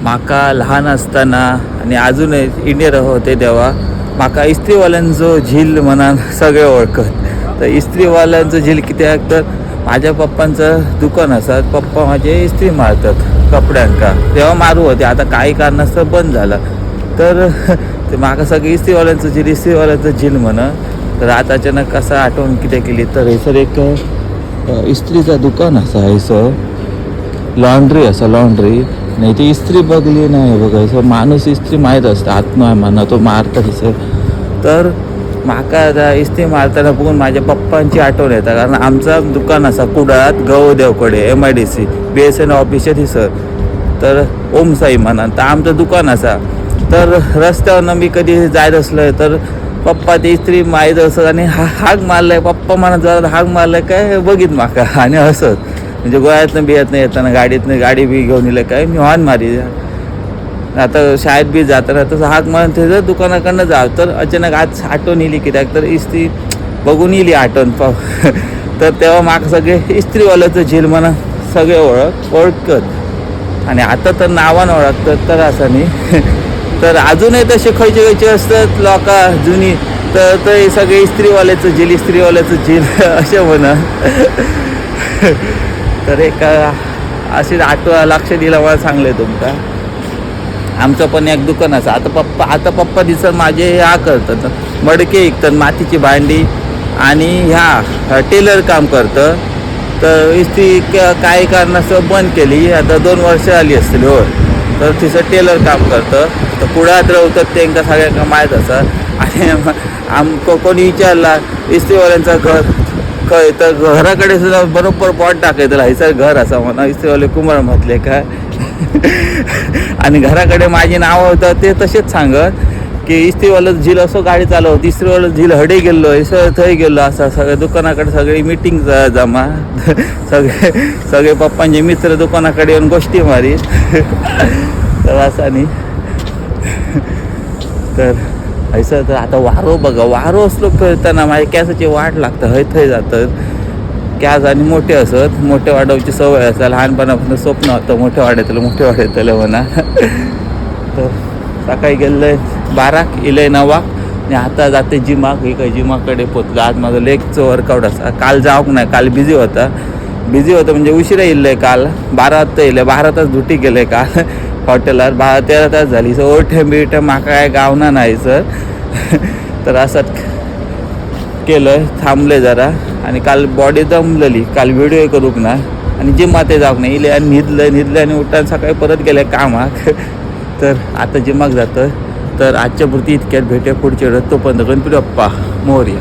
म्हाका लहान असताना आणि अजूनही इंडिया होते तेव्हा म्हाका इस्त्रीवाल्यांचो झील म्हणान सगळे ओळखत. तर इस्त्रीवाल्यांचो झील कित्याक तर माझ्या पप्पांचं दुकान आसा. पप्पा माझे इस्त्री मारतात कपड्यांका. तेव्हा मारू होते, आता काही कारणास्तव बंद झाला. तर ते म्हाका सगळे इस्त्रीवाल्यांचं झील म्हणा. तर आता अचानक कसं आठवण कितें केली तर हयसर एक इस्त्रीचं दुकान आसा. हयसर लॉन्ड्री आसा, लॉन्ड्री नाही ती इस्त्री बघली नाही बघा. सो माणूस इस्त्री माहीत असतं आत्मा म्हणा तो मारता दिसत. तर म्हाका आता इस्त्री मारताना बघून माझ्या पप्पांची आठवण येता. कारण आमचं दुकान आसा कुडाळात गवदेवकडे MIDC BSN ऑफिसच्या दिसत. तर ओम साई म्हणा तर आमचं दुकान आसा. तर रस्त्यावरनं मी कधी जायत असलं तर पप्पा ते इस्त्री माहीत असत आणि हाक मारलाय पप्पा म्हणत जरा हाक मारलाय काय बघित म्हाका आणि हसत. म्हणजे गोव्यातनं बियातनं येताना गाडीतनं गाडी बी घेऊन येलं काय मी हॉर्न मारी. आता शाळेत बी जाताना तसं हाक मारून त्याचं दुकानाकडनं जाव. तर अचानक आज आठवण येली कित्याक तर इस्त्री बघून येली आठवण तर तेव्हा म्हाका सगळे इस्त्रीवाल्याचं झील म्हणा सगळे ओळखत. आणि आता तर नावानं ओळखतात तर असं नाही. तर अजूनही तसे खयचे असतात लोकां जुनी तर ते सगळे इस्त्रीवाल्याचं झील असे म्हणा. तर एक अशी लक्ष दिलं मला सांगले तुमका. आमचं पण एक दुकान असं. आता पप्पा दिसत माझे ह्या करतात मडके विकतात, मातीची भांडी आणि ह्या टेलर काम करतं. तर इस्त्री काही कारणास्तव बंद केली. आता 2 वर्ष आली असतील हो. तर तिचं टेलर काम करतं. तर कुडाळात राहतात त्यांना सगळ्यांना माहीत असं. आणि कोणी विचारला इस्त्रीवाल्यांचं घर खंय तर घराकडे सुद्धा बरोबर पॉट टाकायचं हयसर घर असा म्हणा इस्त्रीवाले कुंभार म्हटले काय. आणि घराकडे माझी नावं होतं ते तसेच सांगत की इस्त्रीवालं झील असो गाडी चालवत, इस्त्रीवालं झील हडे गेल्लो हयसर थंय गेल्लो असा. सगळ्या दुकानाकडे सगळी मिटिंग जमा. सगळे पप्पांचे मित्र दुकानाकडे येऊन गोष्टी मारीत. तर असा नाही. तर हयसर तर आता वारो बघा, वारो असलो फिरताना माझ्या कॅसाची वाट लागतं हय थंय जातं. कॅस आणि मोठे असत, मोठे वाढवची सवय असतात. लहानपणापासून स्वप्न होतं मोठे वाढयतलं म्हणा. तर सकाळी गेलं 12 इलंय 9 आणि आता जाते जिमाक. ही काय जिमाकडे पोचलो. आज माझं लेगचं वर्कआउट असा. काल जाऊक नाही, काल बिझी होता म्हणजे उशिरा येईल आहे. काल 12 वाजता येईल, 12 तास ड्युटी केलं आहे काल हॉटेलात. 12-13 तास झाली. सो ओठे माका काय गावना नाही सर. तर असंच केलं, थांबले जरा. आणि काल बॉडी दमलेली, काल व्हिडिओ करूक ना आणि जिमात जाऊक नाही इले. आणि निधलं आणि उठान सकाळी परत गेले कामाक. तर आता जिमाक जातं. तर आजच्या पुरती इतक्यात भेटे पुढच्या वेळेस. तोपर्यंत गणपती बाप्पा मोरया.